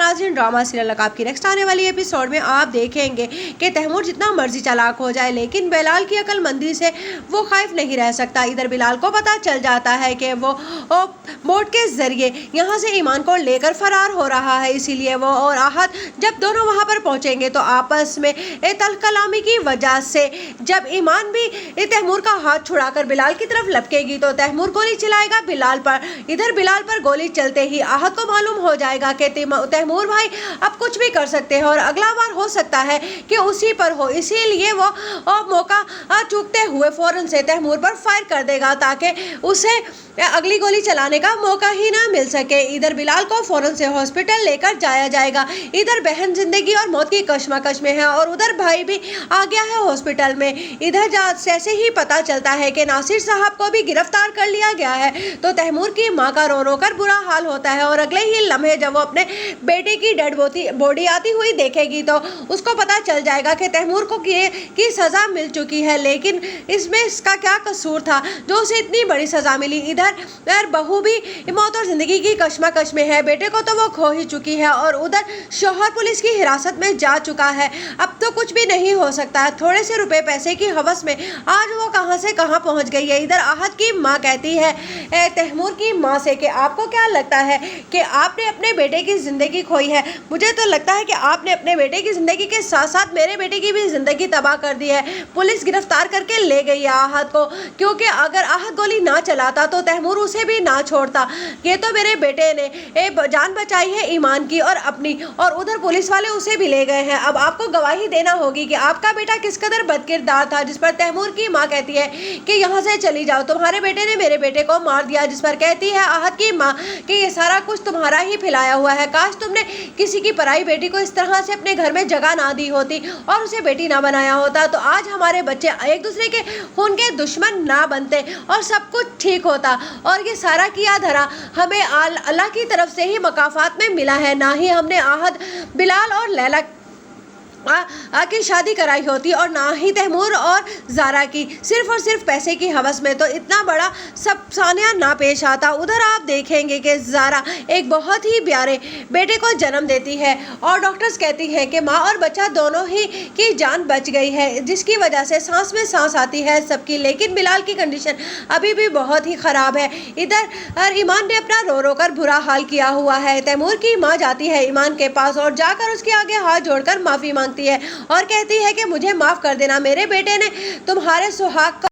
नाज़रीन, drama serial नकाब की नेक्स्ट आने वाली एपिसोड में आप देखेंगे कि तैमूर जितना मर्जी चालाक हो जाए लेकिन बिलाल की अक्लमंदी से वो खौफ नहीं रह सकता। इधर बिलाल को पता चल जाता है कि वो बोट के जरिए यहाँ से ईमान को लेकर फरार हो रहा है, इसीलिए वो और आहत जब दोनों वहाँ पर पहुँचेंगे तो आपस में तल्ख कलामी की वजह से जब ईमान भी तैमूर का हाथ छुड़ाकर बिलाल की तरफ लपकेगी तो तैमूर गोली चलाएगा बिलाल पर। इधर बिलाल पर गोली चलते ही आहत को मालूम हो जाएगा कि तैमूर भाई अब कुछ भी कर सकते हैं और अगला बार हो सकता है कि उसी पर हो, इसीलिए वो मौका चूकते हुए फौरन से तैमूर पर फायर कर देगा ताकि उसे अगली गोली चलाने का मौका ही ना मिल सके। इधर बिलाल को फौरन से हॉस्पिटल लेकर जाया जाएगा। इधर बहन जिंदगी और मौत की कशमकश में है और उधर भाई भी आ गया है हॉस्पिटल में। इधर जैसे ही पता चलता है कि नासिर साहब को भी गिरफ्तार कर लिया गया है तो तैमूर की माँ का रो रो कर बुरा हाल होता है और अगले ही लम्हे जब वो अपने बेटे की डेड बॉडी आती हुई देखेगी तो उसको पता चल जाएगा कि तैमूर को की सज़ा मिल चुकी है, लेकिन इसमें इसका क्या कसूर था जो उसे इतनी बड़ी सज़ा मिली। इधर बहू भी मौत और जिंदगी की कशमकश में है, बेटे को तो वो खो ही चुकी है और उधर शौहर पुलिस की हिरासत में जा चुका है। अब तो कुछ भी नहीं हो सकता है। थोड़े से रुपए पैसे की हवस में आज वो कहां से कहां पहुंच गई है। इधर आहत की मां कहती है तैमूर की मां से कि आपको क्या लगता है कि आपने अपने बेटे की जिंदगी खोई है? मुझे तो लगता है कि आपने अपने बेटे की जिंदगी के साथ साथ मेरे बेटे की भी जिंदगी तबाह कर दी है। पुलिस गिरफ्तार करके ले गई है आहत को, क्योंकि अगर आहत गोली ना चलाता तो तैमूर उसे भी ना छोड़ता। ये तो मेरे बेटे ने जान बचाई है ईमान की और अपनी, और उधर पुलिस वाले उसे भी ले गए हैं। अब आपको गवाही देना होगी कि आपका बेटा किस कदर बदकिरदार था। जिस पर तैमूर की मां कहती है कि यहाँ से चली जाओ, तुम्हारे बेटे ने मेरे बेटे को मार दिया। जिस पर कहती है आहत की मां कि ये सारा कुछ तुम्हारा ही फैलाया हुआ है, काश तुमने किसी की पराई बेटी को इस तरह से अपने घर में जगह ना दी होती और उसे बेटी ना बनाया होता तो आज हमारे बच्चे एक दूसरे के खून के दुश्मन ना बनते और सब कुछ ठीक होता। और ये सारा किया धरा हमें अल्लाह की तरफ से ही मकाफात में मिला है, ना ही हमने आहत, बिलाल और लैला की शादी कराई होती और ना ही तैमूर और ज़ारा की। सिर्फ और सिर्फ पैसे की हवस में तो इतना बड़ा सब सानिया ना पेश आता। उधर आप देखेंगे कि ज़ारा एक बहुत ही प्यारे बेटे को जन्म देती है और डॉक्टर्स कहती है कि माँ और बच्चा दोनों ही की जान बच गई है, जिसकी वजह से सांस में सांस आती है सबकी। लेकिन बिलाल की कंडीशन अभी भी बहुत ही ख़राब है। इधर ईमान ने अपना रो रो कर बुरा हाल किया हुआ है। तैमूर की माँ जाती है ईमान के पास और जाकर उसके आगे हाथ जोड़कर माफ़ी मांगती है और कहती है कि मुझे माफ़ कर देना, मेरे बेटे ने तुम्हारे सुहाग